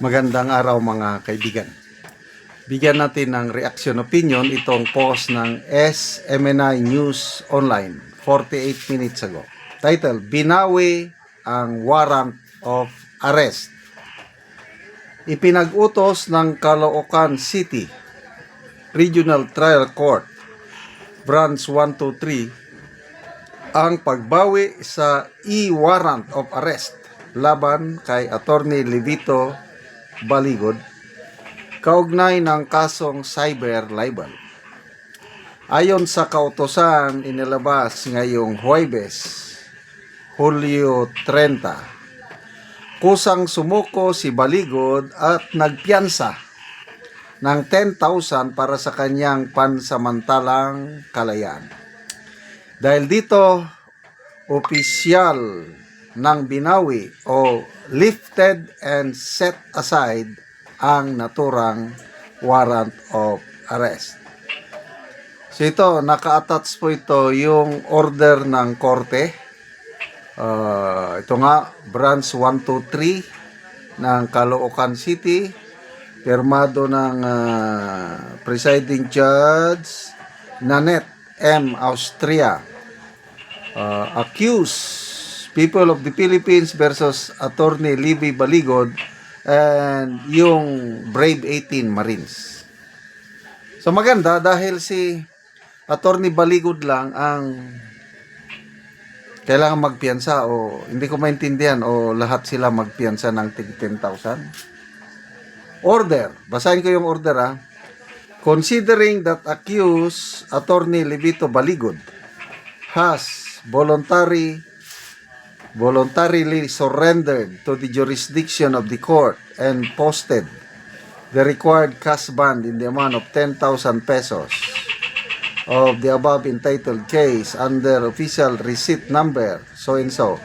Magandang araw mga kaibigan. Bigyan natin ng reaction opinion itong post ng SMNI News Online 48 minutes ago. Title, Binawi ang warrant of arrest. Ipinag-utos ng Caloocan City Regional Trial Court Branch 123 ang pagbawi sa e-warrant of arrest laban kay Attorney Levito Baligod kaugnay ng kasong cyber libel. Ayon sa kautosan inilabas ngayong Huwebes, Hulyo 30, kusang sumuko si Baligod at nagpiyansa ng 10,000 para sa kanyang pansamantalang kalayaan. Dahil dito, opisyal ng binawi o lifted and set aside ang naturang warrant of arrest. So ito, naka-attach po ito yung order ng korte. Ito nga, branch 123 ng Caloocan City, pirmado ng presiding judge Nanette M. Austria. Accused People of the Philippines versus Attorney Libby Baligod and yung Brave 18 Marines. So maganda dahil si Attorney Baligod lang ang kailangan magpiyansa o hindi ko maintindihan o lahat sila magpiyansa ng 10,000. Order. Basahin ko yung order . Considering that accused Attorney Levito Baligod has voluntarily surrendered to the jurisdiction of the court and posted the required cash bond in the amount of 10,000 pesos of the above entitled case under official receipt number so and so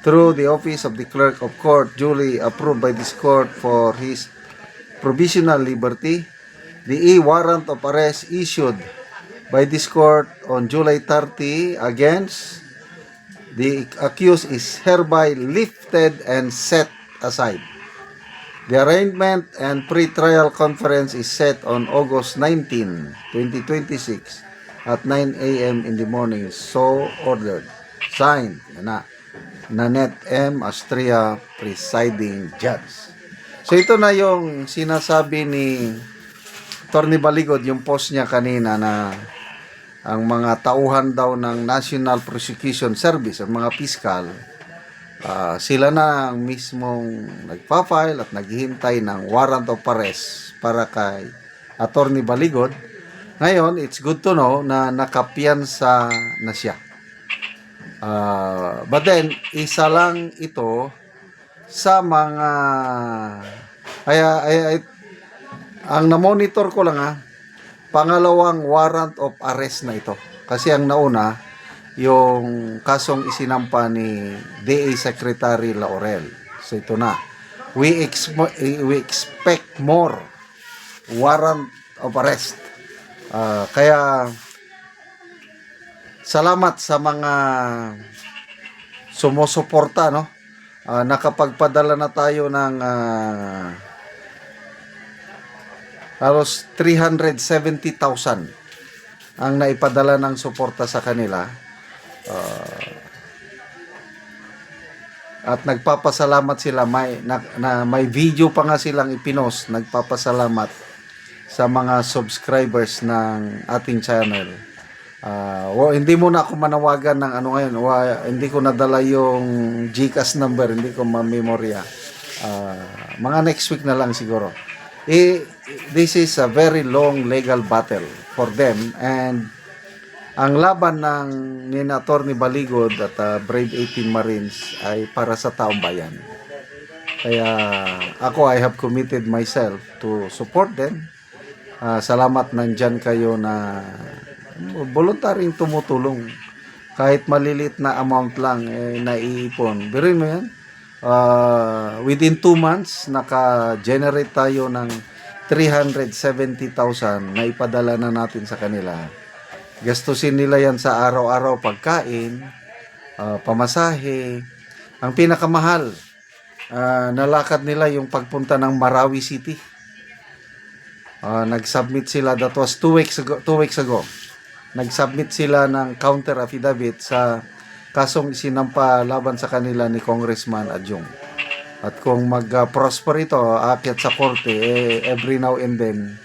through the office of the clerk of court duly approved by this court for his provisional liberty. The e-warrant of arrest issued by this court on July 30 against the accused is hereby lifted and set aside. The arraignment and pre-trial conference is set on August 19, 2026 at 9 a.m. in the morning. So ordered. Signed, Nanette M. Austria, presiding judge. So ito na yung sinasabi ni Attorney Baligod, yung post niya kanina na ang mga tauhan daw ng National Prosecution Service, ang mga piskal, sila na ang mismong nagpa-file at naghihintay ng warrant of arrest para kay Attorney Baligod. Ngayon, it's good to know na nakapiyansa na siya. But then, isa lang ito sa mga ang na-monitor ko lang pangalawang warrant of arrest na ito. Kasi ang nauna, yung kasong isinampa ni DA Secretary Laurel. So ito na. We expect more warrant of arrest. Kaya salamat sa mga sumusuporta, no? Nakapagpadala na tayo ng halos 370,000 ang naipadala ng suporta sa kanila. At nagpapasalamat sila. May video pa nga silang ipinost. Nagpapasalamat sa mga subscribers ng ating channel. Hindi mo na ako manawagan ng ano ngayon. Hindi ko nadala yung GCash number. Hindi ko mamemorya. Mga next week na lang siguro. This is a very long legal battle for them, and ang laban ng nina Attorney Baligod at Brave 18 Marines ay para sa taong bayan. Kaya ako, I have committed myself to support them. Salamat nandyan kayo na voluntaryong tumutulong. Kahit malilit na amount lang naiipon. Biruin mo yan. Within 2 months, naka-generate tayo ng 370,000 na ipadala na natin sa kanila. Gastusin nila yan sa araw-araw pagkain, pamasahe. Ang pinakamahal, nalakad nila yung pagpunta ng Marawi City. Nag-submit sila, that was 2 weeks ago. Nag-submit sila ng counter affidavit sa kasong isinampa laban sa kanila ni Congressman Adjong. At kung mag-prosper ito, aakyat sa korte, every now and then,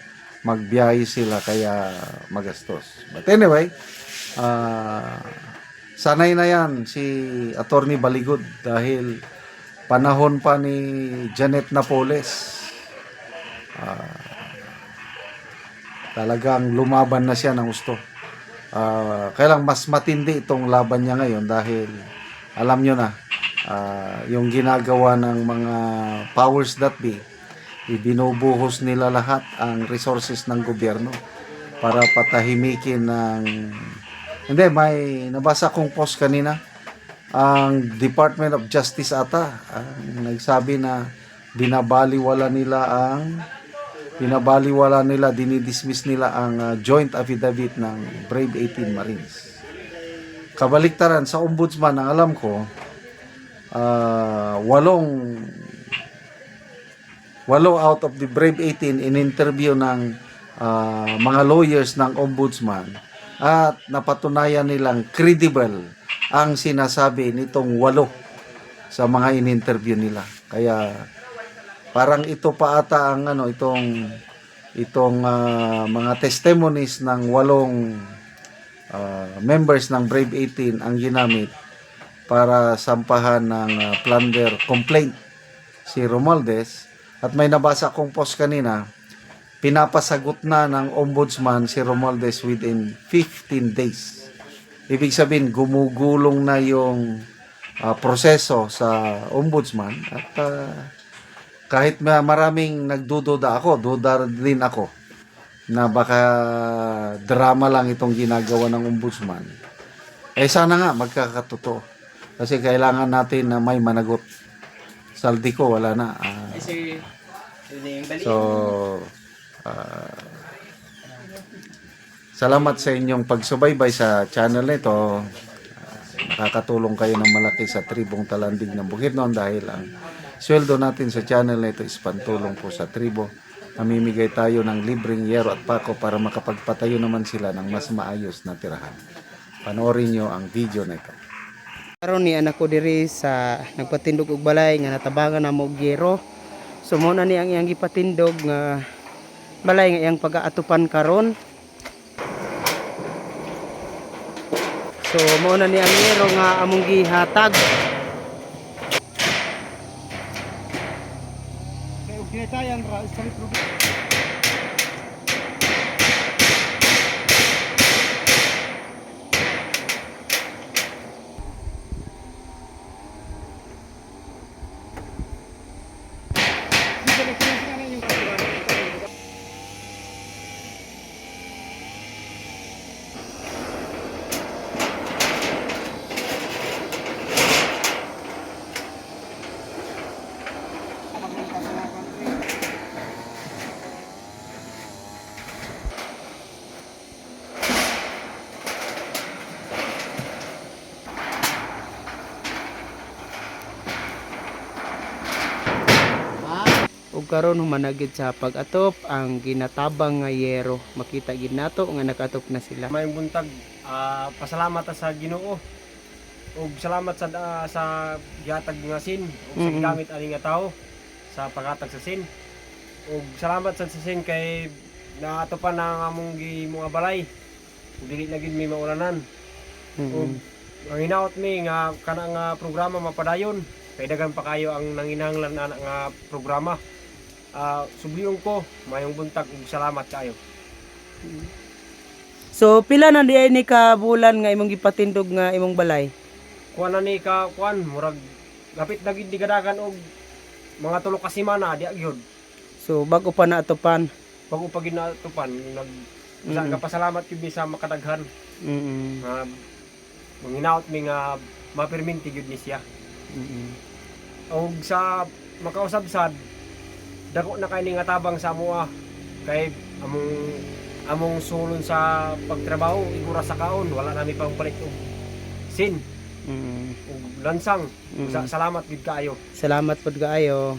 magbiyahe sila kaya magastos. But anyway, sanay na yan si Attorney Baligod dahil panahon pa ni Janet Napoles. Talagang lumaban na siya ng gusto. Kaya lang mas matindi itong laban niya ngayon dahil alam nyo na, yung ginagawa ng mga powers that be, ibinubuhos nila lahat ang resources ng gobyerno para patahimikin ng... Hindi, may nabasa kong post kanina, ang Department of Justice ata nagsabi na binabaliwala nila, dinidismiss nila ang joint affidavit ng Brave 18 Marines. Kabaliktaran sa ombudsman, ang alam ko, walo out of the Brave 18 in interview ng mga lawyers ng ombudsman at napatunayan nilang credible ang sinasabi nitong 8 sa mga in-interview nila. Kaya parang ito pa ata ang itong mga testimonies ng 8 members ng Brave 18 ang ginamit para sampahan ng plunder complaint si Romualdez. At may nabasa kong post kanina, pinapasagot na ng ombudsman si Romualdez within 15 days. Ibig sabihin, gumugulong na yung proseso sa ombudsman at kahit maraming nagdududa ako, duda din ako na baka drama lang itong ginagawa ng ombudsman. Sana nga magkakatotoo. Kasi kailangan natin na may managot. Saldi ko, wala na. Salamat sa inyong pagsubaybay sa channel nito. Nakakatulong kayo ng malaki sa tribong Talandig ng Bukidnon dahil ang sweldo natin sa channel nito is pantulong po sa tribo. Namimigay tayo ng libreng yero at pako para makapagpatayo naman sila ng mas maayos na tirahan. Panoorin nyo ang video na ito. Karon ni anak ko diri sa nagpatindog og balay nga natabangan na mo og yero. So mo na ni ang iyang gipatindog nga balay nga iyang pag-aatupan karon. So mo na ni ang yero nga among gihatag. Kay og ginatayang ra sa problema. Ug karon humanagid sa pag-atop ang ginatabang nga yero. Makita gid nato nga nakatop na sila. May buntag, pasalamat sa Ginoo. Ug salamat sa gihatag nga sin ug sa gamit ani nga tawo sa paghatag sa sin. Ug salamat sa sin kay naatopan na among mga balay. Ug dili na gid mi maulanan. Ug ang hinaot mi nga kana nga programa mapadayon. Kay daghan pa kayo ang nanginahanglan ana nga programa. Subliyon ko, mayong buntag ug salamat kayo. So pila na di ni ka bulan nga imong gipatindog nga imong balay? Kuan na ni ka kuan murag gapit na gid digadagan og mga 3 ka semana di gyud. So bago pa naatopan. Bago pa ginatupan nagpasalamat gyud mi sa makadaghan. Manginaot mi nga maperminti gyud ni siya. Og sa makausab-sad dako na kay ni nga tabang sa amoa kay among sulon sa pagtrabaho igura sa kaon wala nami pang palit og sin Mm. ug lansang. Mm. Salamat gid kaayo. Salamat pod kaayo.